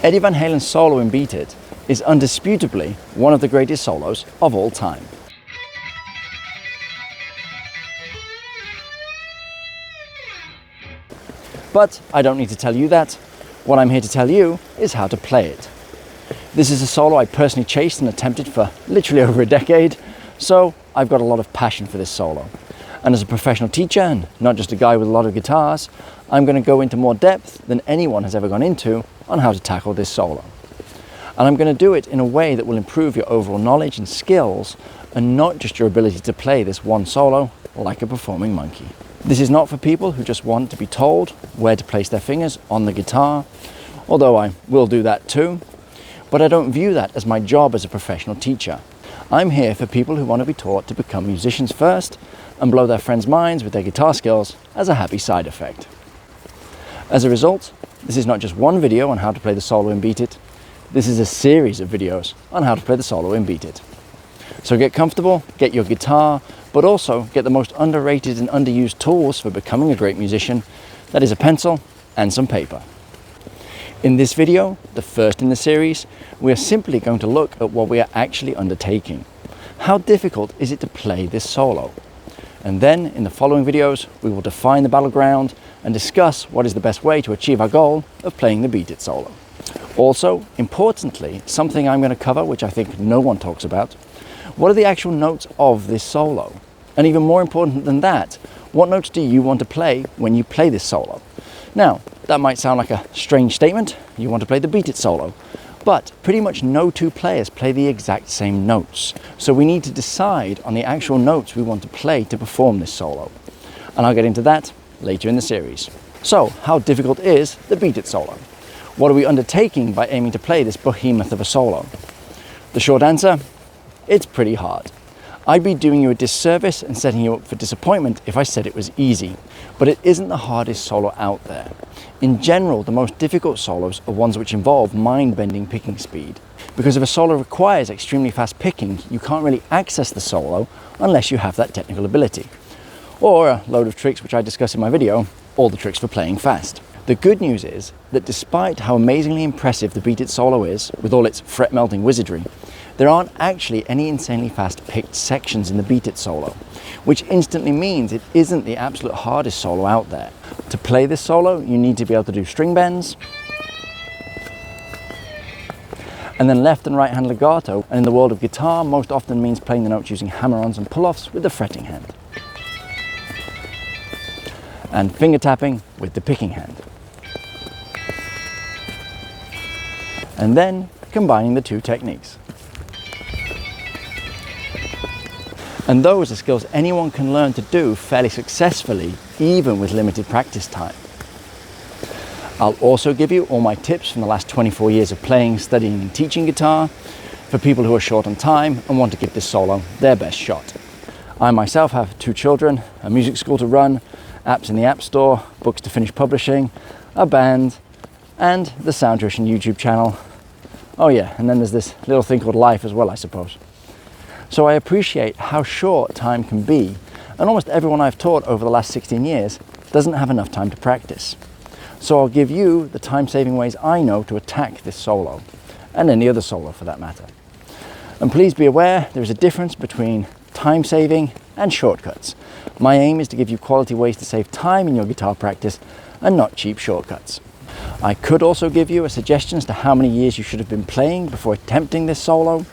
Eddie Van Halen's solo in Beat It is undisputably one of the greatest solos of all time. But I don't need to tell you that. What I'm here to tell you is how to play it. This is a solo I personally chased and attempted for literally over a decade, so I've got a lot of passion for this solo. And as a professional teacher, and not just a guy with a lot of guitars, I'm going to go into more depth than anyone has ever gone into on how to tackle this solo. And I'm going to do it in a way that will improve your overall knowledge and skills, and not just your ability to play this one solo like a performing monkey. This is not for people who just want to be told where to place their fingers on the guitar, although I will do that too, but I don't view that as my job as a professional teacher. I'm here for people who want to be taught to become musicians first and blow their friends' minds with their guitar skills as a happy side effect. As a result, this is not just one video on how to play the solo in Beat It, this is a series of videos on how to play the solo in Beat It. So get comfortable, get your guitar, but also get the most underrated and underused tools for becoming a great musician, that is a pencil and some paper. In this video, the first in the series, we are simply going to look at what we are actually undertaking. How difficult is it to play this solo? And then in the following videos, we will define the battleground and discuss what is the best way to achieve our goal of playing the Beat It solo. Also, importantly, something I'm going to cover, which I think no one talks about, what are the actual notes of this solo? And even more important than that, what notes do you want to play when you play this solo? Now, that might sound like a strange statement, you want to play the Beat It solo, but pretty much no two players play the exact same notes. So we need to decide on the actual notes we want to play to perform this solo. And I'll get into that later in the series. So, how difficult is the Beat It solo? What are we undertaking by aiming to play this behemoth of a solo? The short answer, it's pretty hard. I'd be doing you a disservice and setting you up for disappointment if I said it was easy, but it isn't the hardest solo out there. In general, the most difficult solos are ones which involve mind-bending picking speed. Because if a solo requires extremely fast picking, you can't really access the solo unless you have that technical ability. Or a load of tricks which I discuss in my video, all the tricks for playing fast. The good news is that despite how amazingly impressive the Beat It solo is, with all its fret-melting wizardry, there aren't actually any insanely fast picked sections in the Beat It solo, which instantly means it isn't the absolute hardest solo out there. To play this solo, you need to be able to do string bends, and then left and right hand legato, and in the world of guitar, most often means playing the notes using hammer-ons and pull-offs with the fretting hand, and finger tapping with the picking hand. And then combining the two techniques. And those are skills anyone can learn to do fairly successfully, even with limited practice time. I'll also give you all my tips from the last 24 years of playing, studying and teaching guitar for people who are short on time and want to give this solo their best shot. I myself have 2 children, a music school to run, apps in the App Store, books to finish publishing, a band, and the Soundtuition YouTube channel. Oh yeah, and then there's this little thing called life as well, I suppose. So I appreciate how short time can be, and almost everyone I've taught over the last 16 years doesn't have enough time to practice. So I'll give you the time-saving ways I know to attack this solo, and any other solo for that matter. And please be aware there is a difference between time-saving and shortcuts. My aim is to give you quality ways to save time in your guitar practice and not cheap shortcuts. I could also give you a suggestion as to how many years you should have been playing before attempting this solo,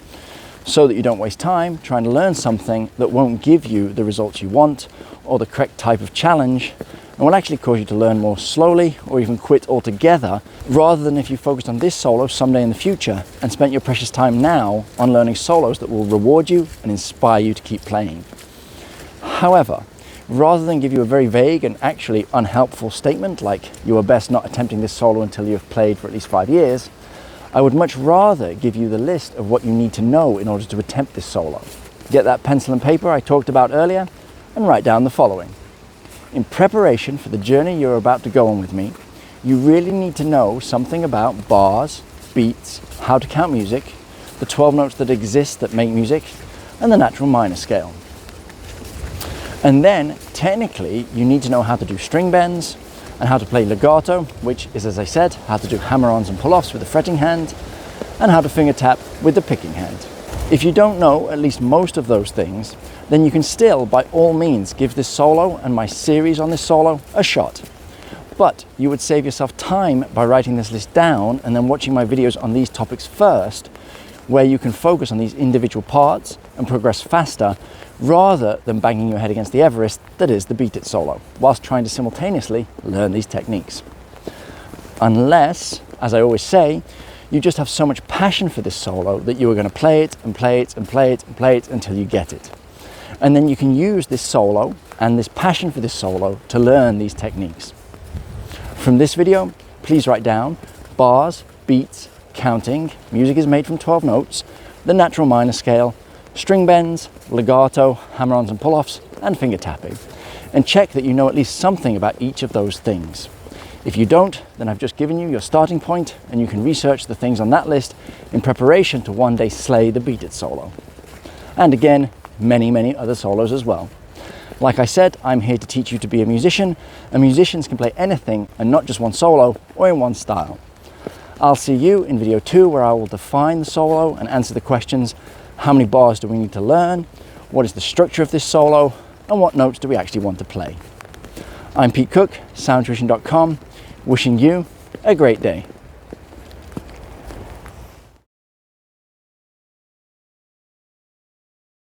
so that you don't waste time trying to learn something that won't give you the results you want or the correct type of challenge, and will actually cause you to learn more slowly or even quit altogether, rather than if you focused on this solo someday in the future and spent your precious time now on learning solos that will reward you and inspire you to keep playing. However, rather than give you a very vague and actually unhelpful statement like you are best not attempting this solo until you have played for at least 5 years, I would much rather give you the list of what you need to know in order to attempt this solo. Get that pencil and paper I talked about earlier and write down the following. In preparation for the journey you're about to go on with me, you really need to know something about bars, beats, how to count music, the 12 notes that exist that make music, and the natural minor scale. And then, technically, you need to know how to do string bends, and how to play legato, which is, as I said, how to do hammer-ons and pull-offs with the fretting hand, and how to finger tap with the picking hand. If you don't know at least most of those things, then you can still, by all means, give this solo and my series on this solo a shot. But you would save yourself time by writing this list down and then watching my videos on these topics first, where you can focus on these individual parts and progress faster, rather than banging your head against the Everest that is the Beat It solo, whilst trying to simultaneously learn these techniques. Unless, as I always say, you just have so much passion for this solo that you are going to play it and play it and play it and play it until you get it. And then you can use this solo and this passion for this solo to learn these techniques. From this video, please write down bars, beats, counting, music is made from 12 notes, the natural minor scale, string bends, legato, hammer-ons and pull-offs, and finger tapping. And check that you know at least something about each of those things. If you don't, then I've just given you your starting point, and you can research the things on that list in preparation to one day slay the Beat It solo. And again, many other solos as well. Like I said, I'm here to teach you to be a musician, and musicians can play anything and not just one solo or in one style. I'll see you in video 2, where I will define the solo and answer the questions: how many bars do we need to learn, what is the structure of this solo, and what notes do we actually want to play. I'm Pete Cook, soundtuition.com, wishing you a great day.